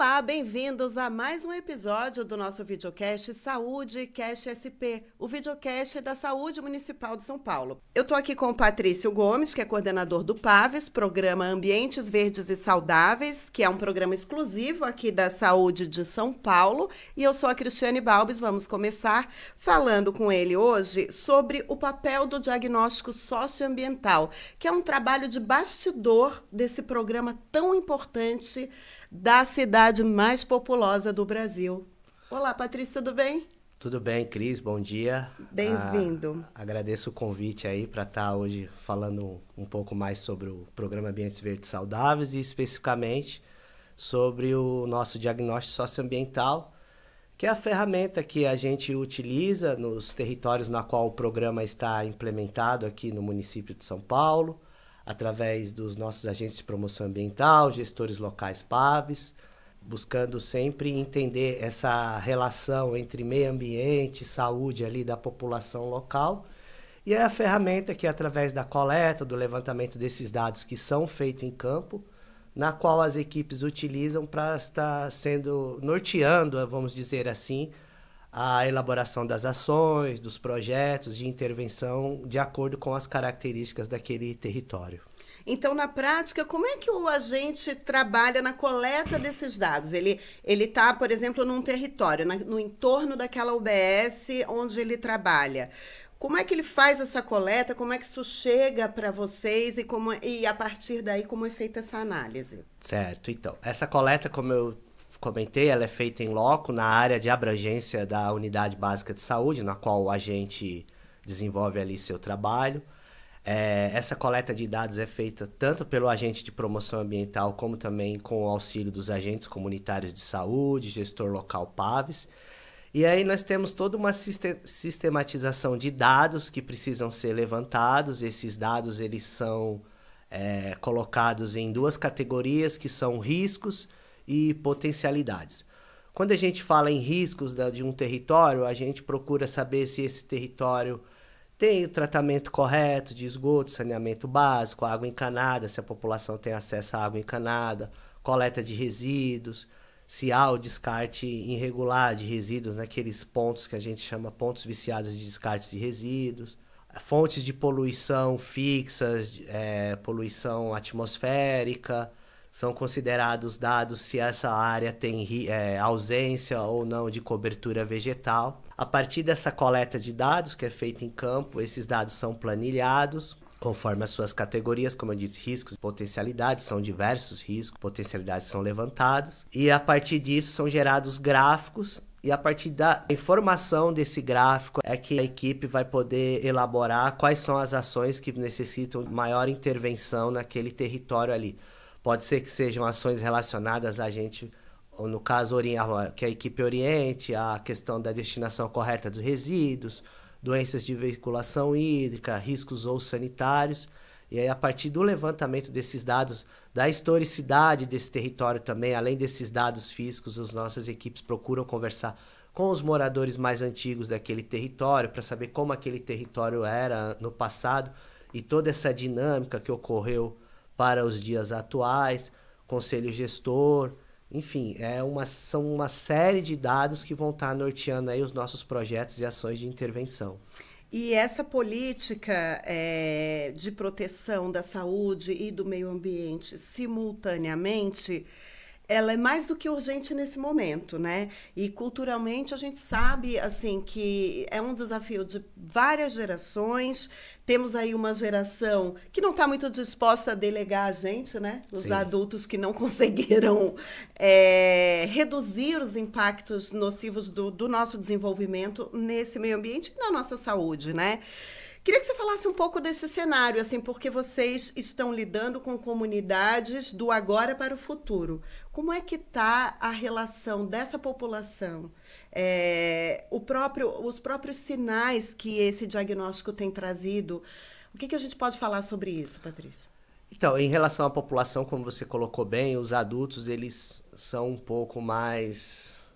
Olá, bem-vindos a mais um episódio do nosso videocast Saúde Cast SP, o videocast da Saúde Municipal de São Paulo. Eu estou aqui com o Patrício Gomes, que é coordenador do PAVES, Programa Ambientes Verdes e Saudáveis, que é um programa exclusivo aqui da Saúde de São Paulo, e eu sou a Cristiane Balbis. Vamos começar falando com ele hoje sobre o papel do diagnóstico socioambiental, que é um trabalho de bastidor desse programa tão importante da cidade mais populosa do Brasil. Olá, Patrícia, tudo bem? Tudo bem, Cris, bom dia. Bem-vindo. Agradeço o convite aí para estar hoje falando um pouco mais sobre o Programa Ambientes Verdes e Saudáveis e especificamente sobre o nosso diagnóstico socioambiental, que é a ferramenta que a gente utiliza nos territórios na qual o programa está implementado aqui no município de São Paulo, através dos nossos agentes de promoção ambiental, gestores locais PAVES, buscando sempre entender essa relação entre meio ambiente e saúde ali da população local. E é a ferramenta que, através da coleta, do levantamento desses dados que são feitos em campo, na qual as equipes utilizam para estar norteando, vamos dizer assim, a elaboração das ações, dos projetos de intervenção de acordo com as características daquele território. Então, na prática, como é que o agente trabalha na coleta desses dados? Ele está, por exemplo, num território, no entorno daquela UBS onde ele trabalha. Como é que ele faz essa coleta? Como é que isso chega para vocês e a partir daí como é feita essa análise? Certo, então, essa coleta, como eu comentei, ela é feita em loco, na área de abrangência da Unidade Básica de Saúde, na qual o agente desenvolve ali seu trabalho. Essa coleta de dados é feita tanto pelo agente de promoção ambiental, como também com o auxílio dos agentes comunitários de saúde, gestor local PAVES. E aí nós temos toda uma sistematização de dados que precisam ser levantados. Esses dados eles são colocados em duas categorias, que são riscos e potencialidades. Quando a gente fala em riscos de um território, a gente procura saber se esse território tem o tratamento correto de esgoto, saneamento básico, água encanada, se a população tem acesso à água encanada, coleta de resíduos, se há o descarte irregular de resíduos naqueles pontos que a gente chama pontos viciados de descarte de resíduos, fontes de poluição fixas, poluição atmosférica. São considerados dados se essa área tem ausência ou não de cobertura vegetal. A partir dessa coleta de dados que é feita em campo, esses dados são planilhados conforme as suas categorias, como eu disse, riscos e potencialidades, são diversos riscos, potencialidades são levantados. E a partir disso são gerados gráficos, e a partir da informação desse gráfico é que a equipe vai poder elaborar quais são as ações que necessitam maior intervenção naquele território ali. Pode ser que sejam ações relacionadas a gente, ou no caso, que a equipe oriente a questão da destinação correta dos resíduos, doenças de veiculação hídrica, riscos ou sanitários. E aí, a partir do levantamento desses dados, da historicidade desse território também, além desses dados físicos, as nossas equipes procuram conversar com os moradores mais antigos daquele território para saber como aquele território era no passado e toda essa dinâmica que ocorreu para os dias atuais, conselho gestor, enfim, são uma série de dados que vão estar norteando aí os nossos projetos e ações de intervenção. E essa política de proteção da saúde e do meio ambiente simultaneamente, ela é mais do que urgente nesse momento, né? E culturalmente a gente sabe, assim, que é um desafio de várias gerações. Temos aí uma geração que não está muito disposta a delegar a gente, né? Os Sim. adultos que não conseguiram reduzir os impactos nocivos do nosso desenvolvimento nesse meio ambiente e na nossa saúde, né? Queria que você falasse um pouco desse cenário, assim, porque vocês estão lidando com comunidades do agora para o futuro. Como é que está a relação dessa população? Os próprios sinais que esse diagnóstico tem trazido. O que a gente pode falar sobre isso, Patrícia? Então, em relação à população, como você colocou bem, os adultos, eles são um pouco mais...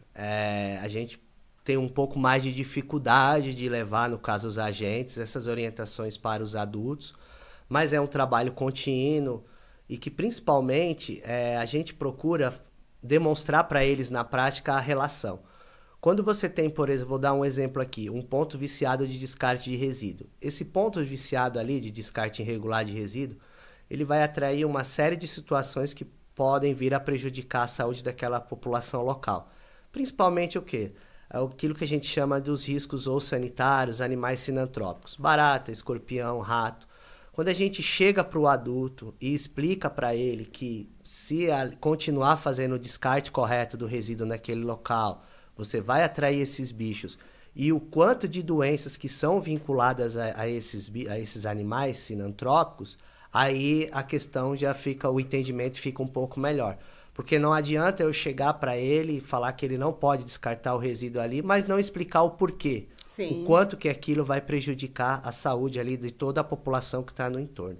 a gente tem um pouco mais de dificuldade de levar, no caso, os agentes, essas orientações para os adultos, mas é um trabalho contínuo e que, principalmente, a gente procura demonstrar para eles na prática a relação. Quando você tem, por exemplo, vou dar um exemplo aqui, um ponto viciado de descarte de resíduo. Esse ponto viciado ali de descarte irregular de resíduo, ele vai atrair uma série de situações que podem vir a prejudicar a saúde daquela população local. Principalmente o quê? Aquilo que a gente chama dos riscos ou sanitários, animais sinantrópicos. Barata, escorpião, rato. Quando a gente chega para o adulto e explica para ele que se continuar fazendo o descarte correto do resíduo naquele local, você vai atrair esses bichos. E o quanto de doenças que são vinculadas a esses animais sinantrópicos, aí a questão já fica, o entendimento fica um pouco melhor. Porque não adianta eu chegar para ele e falar que ele não pode descartar o resíduo ali, mas não explicar o porquê. Sim. O quanto que aquilo vai prejudicar a saúde ali de toda a população que está no entorno.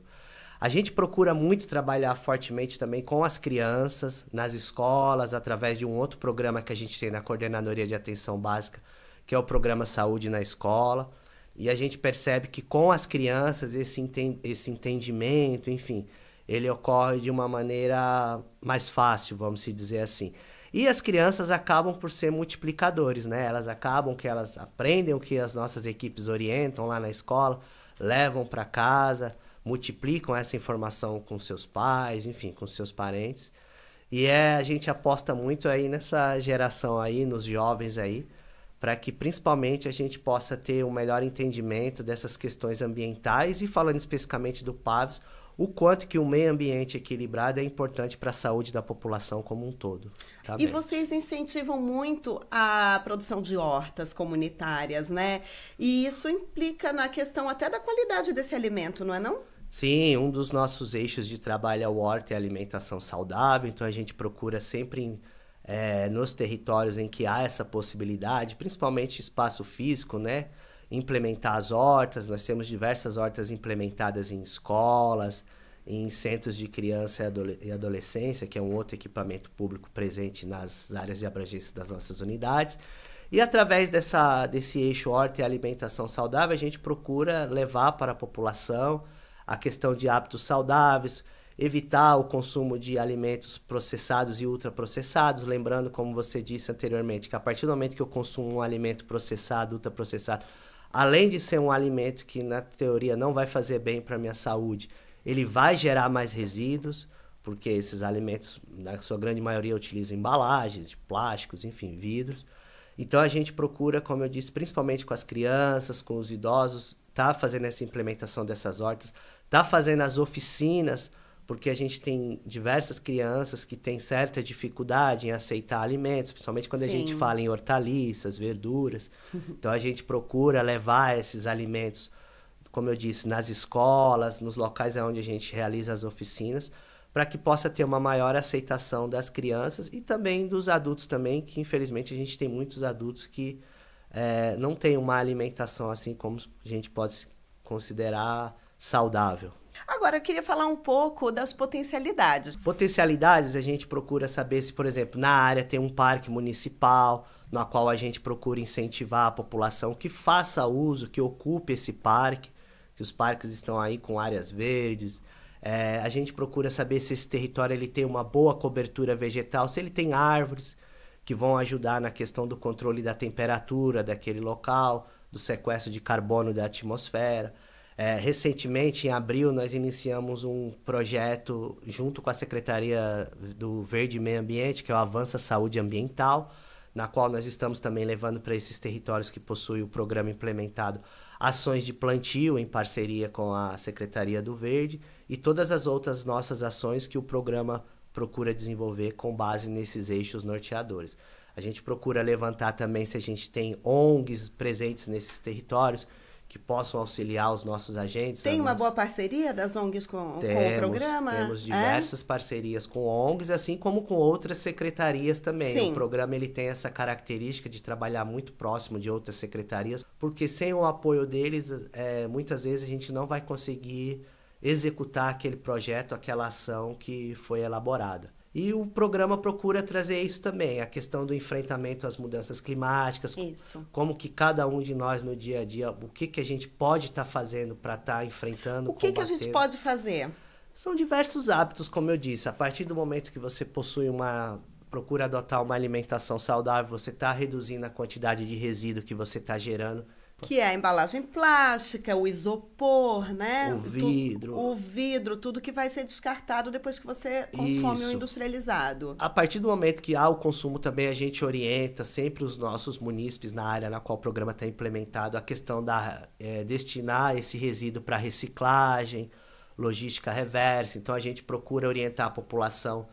A gente procura muito trabalhar fortemente também com as crianças, nas escolas, através de um outro programa que a gente tem na Coordenadoria de Atenção Básica, que é o Programa Saúde na Escola. E a gente percebe que com as crianças esse entendimento, enfim, ele ocorre de uma maneira mais fácil, vamos dizer assim. E as crianças acabam por ser multiplicadores, né? Elas aprendem o que as nossas equipes orientam lá na escola, levam para casa, multiplicam essa informação com seus pais, enfim, com seus parentes. E a gente aposta muito aí nessa geração aí, nos jovens aí, para que principalmente a gente possa ter um melhor entendimento dessas questões ambientais e, falando especificamente do PAVES, o quanto que o meio ambiente equilibrado é importante para a saúde da população como um todo. E vocês incentivam muito a produção de hortas comunitárias, né? E isso implica na questão até da qualidade desse alimento, não é não? Sim, um dos nossos eixos de trabalho é o horta e alimentação saudável, então a gente procura sempre nos territórios em que há essa possibilidade, principalmente espaço físico, né? Implementar as hortas. Nós temos diversas hortas implementadas em escolas, em centros de criança e adolescência, que é um outro equipamento público presente nas áreas de abrangência das nossas unidades. E através desse eixo horta e alimentação saudável, a gente procura levar para a população a questão de hábitos saudáveis, evitar o consumo de alimentos processados e ultraprocessados, lembrando, como você disse anteriormente, que a partir do momento que eu consumo um alimento processado, ultraprocessado, além de ser um alimento que na teoria não vai fazer bem para a minha saúde, ele vai gerar mais resíduos, porque esses alimentos, na sua grande maioria, utilizam embalagens de plásticos, enfim, vidros. Então a gente procura, como eu disse, principalmente com as crianças, com os idosos, tá fazendo essa implementação dessas hortas, tá fazendo as oficinas, porque a gente tem diversas crianças que têm certa dificuldade em aceitar alimentos, principalmente quando a gente fala em hortaliças, verduras. Então a gente procura levar esses alimentos, como eu disse, nas escolas, nos locais onde a gente realiza as oficinas, para que possa ter uma maior aceitação das crianças e também dos adultos também, que infelizmente a gente tem muitos adultos que não têm uma alimentação assim como a gente pode considerar saudável. Agora, eu queria falar um pouco das potencialidades. Potencialidades, a gente procura saber se, por exemplo, na área tem um parque municipal, na qual a gente procura incentivar a população que faça uso, que ocupe esse parque, que os parques estão aí com áreas verdes. A gente procura saber se esse território ele tem uma boa cobertura vegetal, se ele tem árvores que vão ajudar na questão do controle da temperatura daquele local, do sequestro de carbono da atmosfera. Recentemente, em abril, nós iniciamos um projeto junto com a Secretaria do Verde e Meio Ambiente, que é o Avança Saúde Ambiental, na qual nós estamos também levando para esses territórios que possuem o programa implementado ações de plantio em parceria com a Secretaria do Verde e todas as outras nossas ações que o programa procura desenvolver com base nesses eixos norteadores. A gente procura levantar também se a gente tem ONGs presentes nesses territórios, que possam auxiliar os nossos agentes. Tem uma boa parceria das ONGs com o programa? Temos diversas parcerias com ONGs, assim como com outras secretarias também. Sim. O programa ele tem essa característica de trabalhar muito próximo de outras secretarias, porque sem o apoio deles, muitas vezes a gente não vai conseguir executar aquele projeto, aquela ação que foi elaborada. E o programa procura trazer isso também, a questão do enfrentamento às mudanças climáticas, isso. Como que cada um de nós no dia a dia, o que a gente pode estar fazendo para estar enfrentando, O que a gente pode fazer? São diversos hábitos, como eu disse, a partir do momento que você possui a procura adotar uma alimentação saudável, você está reduzindo a quantidade de resíduo que você está gerando. Que é a embalagem plástica, o isopor, né? O vidro. O vidro, tudo que vai ser descartado depois que você consome o Isso. industrializado. A partir do momento que há o consumo também, a gente orienta sempre os nossos munícipes na área na qual o programa está implementado, a questão da destinar esse resíduo para reciclagem, logística reversa. Então, a gente procura orientar a população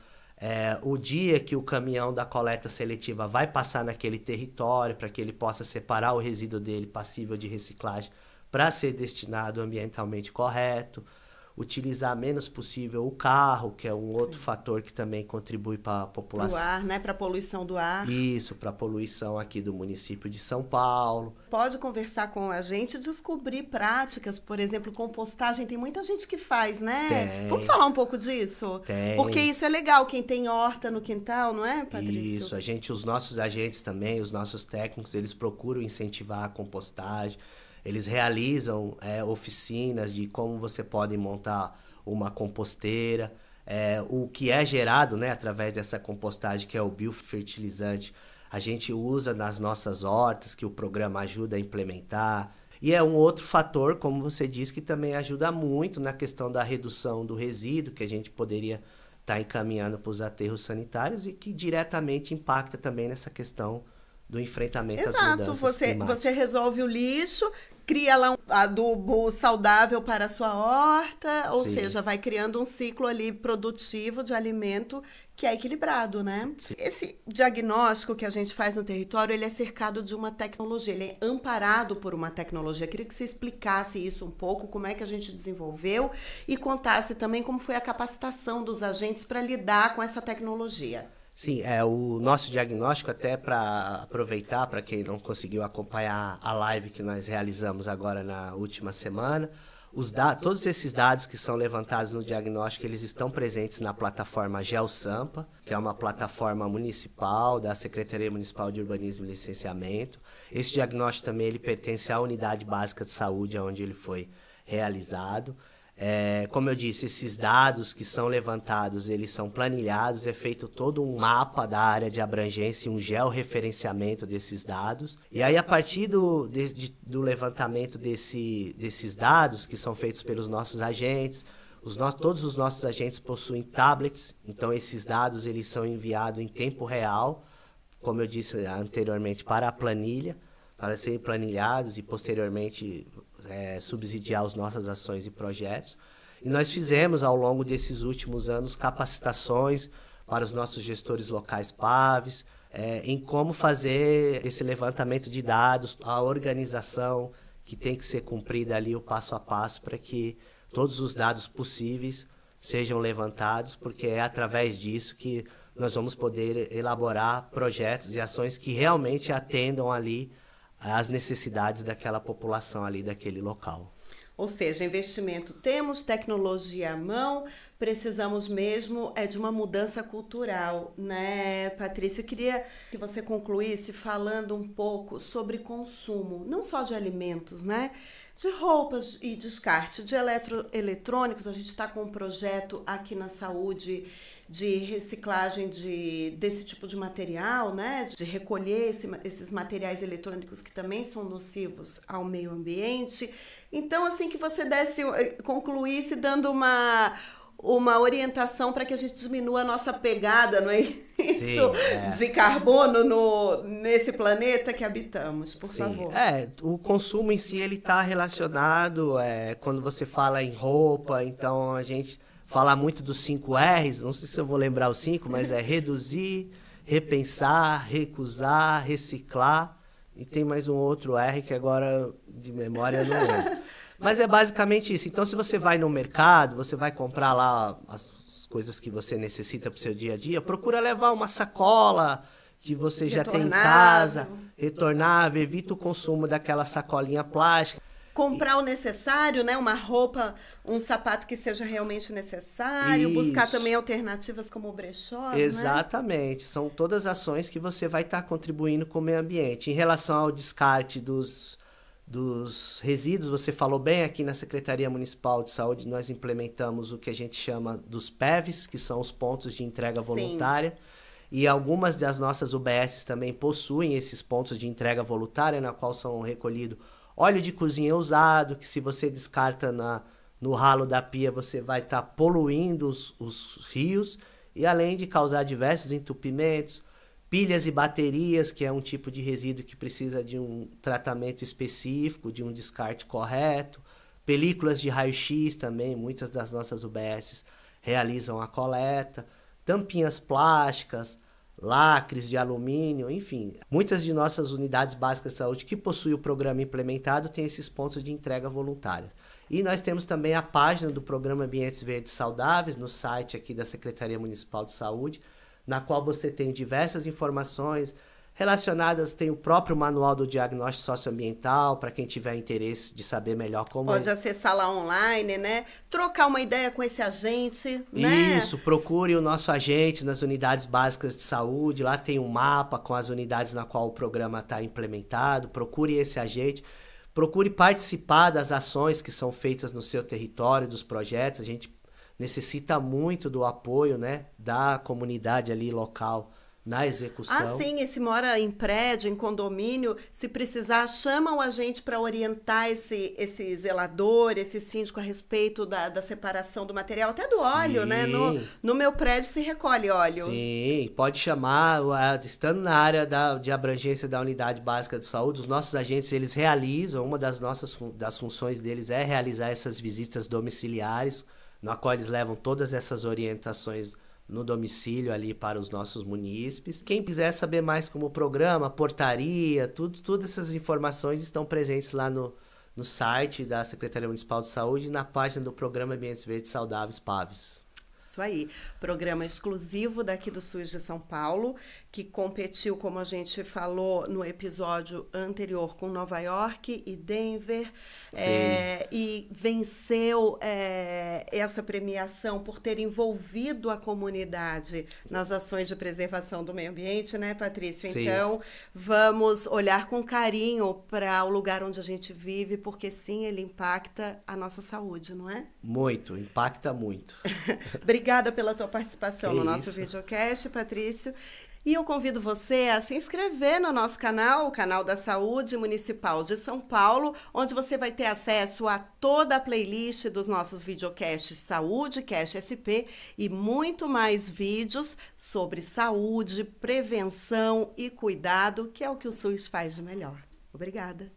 o dia que o caminhão da coleta seletiva vai passar naquele território, para que ele possa separar o resíduo dele passível de reciclagem para ser destinado ambientalmente correto, utilizar menos possível o carro, que é um outro fator que também contribui para a população. Para o ar, né? Para a poluição do ar. Isso, para a poluição aqui do município de São Paulo. Pode conversar com a gente e descobrir práticas, por exemplo, compostagem. Tem muita gente que faz, né? Tem. Vamos falar um pouco disso? Tem. Porque isso é legal, quem tem horta no quintal, não é, Patrício? Isso, os nossos agentes também, os nossos técnicos, eles procuram incentivar a compostagem. Eles realizam oficinas de como você pode montar uma composteira. O que é gerado, né, através dessa compostagem, que é o biofertilizante, a gente usa nas nossas hortas, que o programa ajuda a implementar. E é um outro fator, como você disse, que também ajuda muito na questão da redução do resíduo, que a gente poderia estar encaminhando para os aterros sanitários e que diretamente impacta também nessa questão do enfrentamento às mudanças climáticas. Você resolve o lixo, cria lá um adubo saudável para a sua horta, ou Sim. seja, vai criando um ciclo ali produtivo de alimento que é equilibrado, né? Sim. Esse diagnóstico que a gente faz no território, ele é cercado de uma tecnologia, ele é amparado por uma tecnologia. Eu queria que você explicasse isso um pouco, como é que a gente desenvolveu e contasse também como foi a capacitação dos agentes para lidar com essa tecnologia. Sim, o nosso diagnóstico, até para aproveitar, para quem não conseguiu acompanhar a live que nós realizamos agora na última semana, todos esses dados que são levantados no diagnóstico, eles estão presentes na plataforma GeoSampa, que é uma plataforma municipal da Secretaria Municipal de Urbanismo e Licenciamento. Esse diagnóstico também ele pertence à Unidade Básica de Saúde, onde ele foi realizado. Como eu disse, esses dados que são levantados, eles são planilhados, é feito todo um mapa da área de abrangência, um georreferenciamento desses dados. E aí, a partir do levantamento desses dados, que são feitos pelos nossos agentes, todos os nossos agentes possuem tablets, então esses dados eles são enviados em tempo real, como eu disse anteriormente, para a planilha, para serem planilhados e posteriormente subsidiar as nossas ações e projetos. E nós fizemos, ao longo desses últimos anos, capacitações para os nossos gestores locais PAVs, em como fazer esse levantamento de dados, a organização que tem que ser cumprida ali, o passo a passo, para que todos os dados possíveis sejam levantados, porque é através disso que nós vamos poder elaborar projetos e ações que realmente atendam ali as necessidades daquela população ali, daquele local. Ou seja, investimento temos, tecnologia à mão, precisamos mesmo de uma mudança cultural, né, Patrícia? Eu queria que você concluísse falando um pouco sobre consumo, não só de alimentos, né? De roupas e descarte, de eletrônicos. A gente está com um projeto aqui na saúde de reciclagem desse tipo de material, né? De recolher esses materiais eletrônicos que também são nocivos ao meio ambiente. Então, assim, que você concluísse dando uma orientação para que a gente diminua a nossa pegada, não é isso? Sim, de carbono nesse planeta que habitamos, por favor. O consumo em si, ele está relacionado, quando você fala em roupa, então a gente fala muito dos 5 R's, não sei se eu vou lembrar os 5, mas é reduzir, repensar, recusar, reciclar, e tem mais um outro R que agora de memória eu não lembro. Mas é basicamente isso. Então, se você vai no mercado, você vai comprar lá as coisas que você necessita para o seu dia a dia, procura levar uma sacola que você já tem em casa, retornável, evita o consumo daquela sacolinha plástica. Comprar o necessário, né? Uma roupa, um sapato que seja realmente necessário, buscar também alternativas como brechós, Exatamente, né? São todas ações que você vai estar contribuindo com o meio ambiente. Em relação ao descarte dos resíduos, você falou bem, aqui na Secretaria Municipal de Saúde nós implementamos o que a gente chama dos PEVs, que são os pontos de entrega voluntária. Sim. e algumas das nossas UBSs também possuem esses pontos de entrega voluntária, na qual são recolhido óleo de cozinha usado, que se você descarta no ralo da pia, você vai estar poluindo os rios, e além de causar diversos entupimentos, pilhas e baterias, que é um tipo de resíduo que precisa de um tratamento específico, de um descarte correto, películas de raio-x também, muitas das nossas UBSs realizam a coleta, tampinhas plásticas, lacres de alumínio, enfim. Muitas de nossas unidades básicas de saúde que possuem o programa implementado têm esses pontos de entrega voluntária. E nós temos também a página do programa Ambientes Verdes Saudáveis no site aqui da Secretaria Municipal de Saúde, na qual você tem diversas informações relacionadas, tem o próprio manual do diagnóstico socioambiental, para quem tiver interesse de saber melhor como... Pode acessar lá online, né? Trocar uma ideia com esse agente, né? Isso, procure o nosso agente nas unidades básicas de saúde, lá tem um mapa com as unidades na qual o programa está implementado, procure esse agente, procure participar das ações que são feitas no seu território, dos projetos, a gente necessita muito do apoio, né, da comunidade ali local na execução. Ah, sim, e se mora em prédio, em condomínio, se precisar, chamam a gente para orientar esse zelador, esse síndico a respeito da separação do material, até do óleo, né? No meu prédio se recolhe óleo. Sim, pode chamar, estando na área de abrangência da unidade básica de saúde, os nossos agentes, eles realizam, uma das funções deles é realizar essas visitas domiciliares, na qual eles levam todas essas orientações no domicílio ali para os nossos munícipes. Quem quiser saber mais como o programa, portaria, todas essas informações estão presentes lá no site da Secretaria Municipal de Saúde e na página do Programa Ambientes Verdes Saudáveis, PAVES. Isso aí, programa exclusivo daqui do SUS de São Paulo, que competiu, como a gente falou no episódio anterior, com Nova York e Denver, e venceu essa premiação por ter envolvido a comunidade nas ações de preservação do meio ambiente, né, Patrício? Sim. Então, vamos olhar com carinho para o lugar onde a gente vive, porque sim, ele impacta a nossa saúde, não é? Muito, impacta muito. Obrigada pela tua participação no nosso isso. videocast, Patrício. E eu convido você a se inscrever no nosso canal, o canal da Saúde Municipal de São Paulo, onde você vai ter acesso a toda a playlist dos nossos videocasts Saúde, Cast SP e muito mais vídeos sobre saúde, prevenção e cuidado, que é o que o SUS faz de melhor. Obrigada.